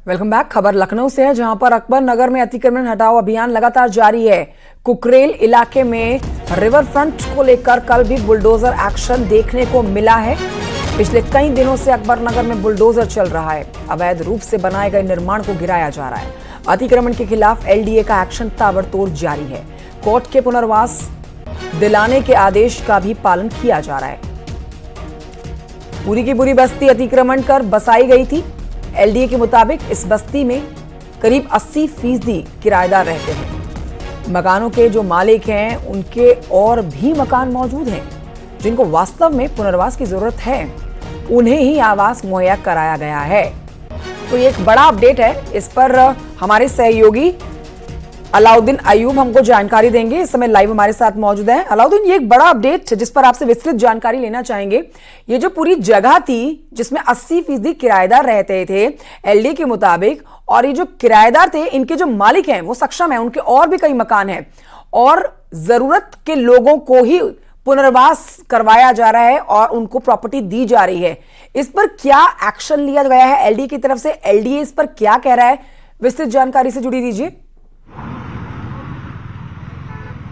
Welcome back. खबर लखनऊ से है, जहां पर अकबर नगर में अतिक्रमण हटाओ अभियान लगातार जारी है। कुकरेल इलाके में रिवर फ्रंट को लेकर कल भी बुलडोजर एक्शन देखने को मिला है। पिछले कई दिनों से अकबर नगर में बुलडोजर चल रहा है। अवैध रूप से बनाए गए निर्माण को गिराया जा रहा है। अतिक्रमण के खिलाफ एलडीए का एक्शन ताबड़तोड़ जारी है। कोर्ट के पुनर्वास दिलाने के आदेश का भी पालन किया जा रहा है। पूरी की पूरी बस्ती अतिक्रमण कर बसाई गई थी। एलडीए के मुताबिक इस बस्ती में करीब 80% किराएदार रहते हैं। मकानों के जो मालिक हैं उनके और भी मकान मौजूद हैं जिनको वास्तव में पुनर्वास की जरूरत है, उन्हें ही आवास मुहैया कराया गया है। तो ये एक बड़ा अपडेट है। इस पर हमारे सहयोगी अलाउद्दीन अयूब हमको जानकारी देंगे। इस समय लाइव हमारे साथ मौजूद हैं। अलाउद्दीन, ये एक बड़ा अपडेट जिस पर आपसे विस्तृत जानकारी लेना चाहेंगे। ये जो पूरी जगह थी जिसमें 80% किराएदार रहते थे एलडीए के मुताबिक, और ये जो किराएदार थे इनके जो मालिक हैं वो सक्षम हैं, उनके और भी कई मकान हैं और जरूरत के लोगों को ही पुनर्वास करवाया जा रहा है और उनको प्रॉपर्टी दी जा रही है। इस पर क्या एक्शन लिया गया है एलडीए की तरफ से? एलडीए इस पर क्या कह रहा है? विस्तृत जानकारी से जुड़ी दीजिए।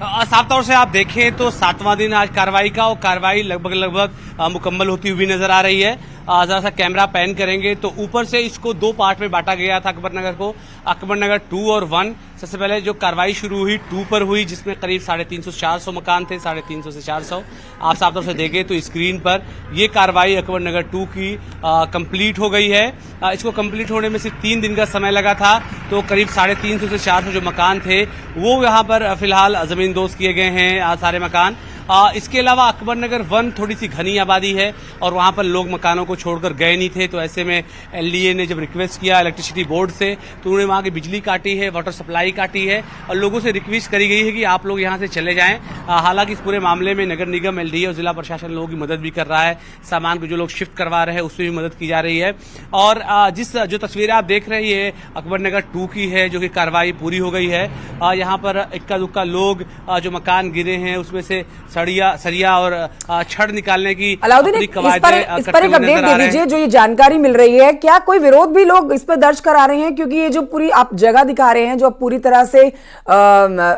साफ तौर से आप देखें तो 7वां दिन आज कार्रवाई का, और कार्रवाई लगभग मुकम्मल होती हुई नजर आ रही है। जरा सा कैमरा पैन करेंगे तो ऊपर से इसको दो पार्ट में बांटा गया था अकबर नगर को, अकबर नगर 2 और 1। सबसे पहले जो कार्रवाई शुरू हुई 2 पर हुई, जिसमें करीब 350-400 मकान थे, 350 से 400। आप साफ तौर से देखें तो स्क्रीन पर ये कार्रवाई अकबर नगर 2 की कंप्लीट हो गई है। इसको कंप्लीट होने में सिर्फ 3 दिन का समय लगा था। तो करीब 350 से 400 जो मकान थे वो यहाँ पर फिलहाल जमींदोज किए गए हैं सारे मकान। इसके अलावा अकबर नगर 1 थोड़ी सी घनी आबादी है और वहां पर लोग मकानों को छोड़कर गए नहीं थे। तो ऐसे में एलडीए ने जब रिक्वेस्ट किया इलेक्ट्रिसिटी बोर्ड से, तो उन्होंने वहां की बिजली काटी है, वाटर सप्लाई काटी है और लोगों से रिक्वेस्ट करी गई है कि आप लोग यहां से चले जाएं। हालांकि इस पूरे मामले में नगर निगम, एलडीए और जिला प्रशासन लोगों की मदद भी कर रहा है। सामान को जो लोग शिफ्ट करवा रहे हैं उसमें भी मदद की जा रही है। और जो तस्वीरें आप देख रहे हैं अकबर नगर 2 की है, जो कि कार्रवाई पूरी हो गई है। यहाँ पर इक्का दुक्का लोग जो मकान गिरे हैं उसमें से सरिया और छड़ निकालने की अलाउद्दीन इस पर एक अपडेट दे दीजिए। जो ये जानकारी मिल रही है, क्या कोई विरोध भी लोग इस पर दर्ज करा रहे हैं? क्योंकि ये जो पूरी आप जगह दिखा रहे हैं जो पूरी तरह से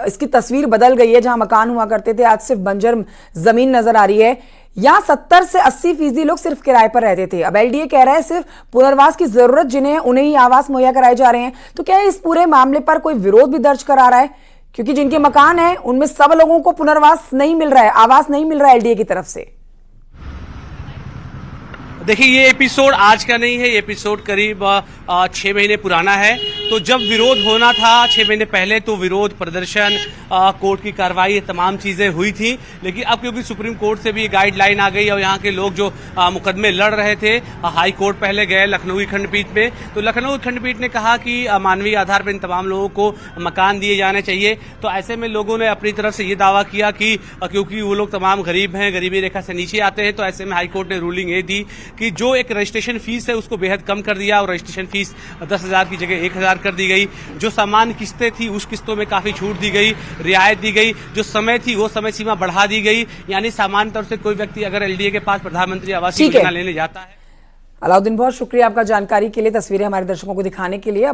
इसकी तस्वीर बदल गई है। जहां मकान हुआ करते थे आज सिर्फ बंजर जमीन नजर आ रही है। यहाँ 70 से 80% लोग सिर्फ किराए पर रहते थे। अब एलडीए कह रहा है सिर्फ पुनर्वास की जरूरत जिन्हें उन्हें ही आवास मुहैया कराए जा रहे हैं। तो क्या इस पूरे मामले पर कोई विरोध भी दर्ज करा रहा है? क्योंकि जिनके मकान हैं उनमें सब लोगों को पुनर्वास नहीं मिल रहा है, आवास नहीं मिल रहा है एलडीए की तरफ से। देखिए, ये एपिसोड आज का नहीं है, ये एपिसोड करीब 6 महीने पुराना है। तो जब विरोध होना था 6 महीने पहले, तो विरोध प्रदर्शन, कोर्ट की कार्रवाई, तमाम चीजें हुई थी। लेकिन अब क्योंकि सुप्रीम कोर्ट से भी गाइडलाइन आ गई और यहाँ के लोग जो मुकदमे लड़ रहे थे, हाई कोर्ट पहले गए लखनऊ की खंडपीठ में, तो लखनऊ खंडपीठ ने कहा कि मानवीय आधार पर इन तमाम लोगों को मकान दिए जाने चाहिए। तो ऐसे में लोगों ने अपनी तरफ से ये दावा किया कि क्योंकि वो लोग तमाम गरीब हैं, गरीबी रेखा से नीचे आते हैं, तो ऐसे में हाईकोर्ट ने रूलिंग ये दी कि जो एक रजिस्ट्रेशन फीस है उसको बेहद कम कर दिया और रजिस्ट्रेशन फीस 10,000 की जगह 1,000 कर दी गई। जो सामान किस्तें थी उस किस्तों में काफी छूट दी गई, रियायत दी गई। जो समय थी वो समय सीमा बढ़ा दी गई। यानी सामान्य तौर से कोई व्यक्ति अगर एलडीए के पास प्रधानमंत्री आवास योजना लेने जाता है। अलाउद्दीन, बहुत शुक्रिया आपका जानकारी के लिए, तस्वीरें हमारे दर्शकों को दिखाने के लिए। अब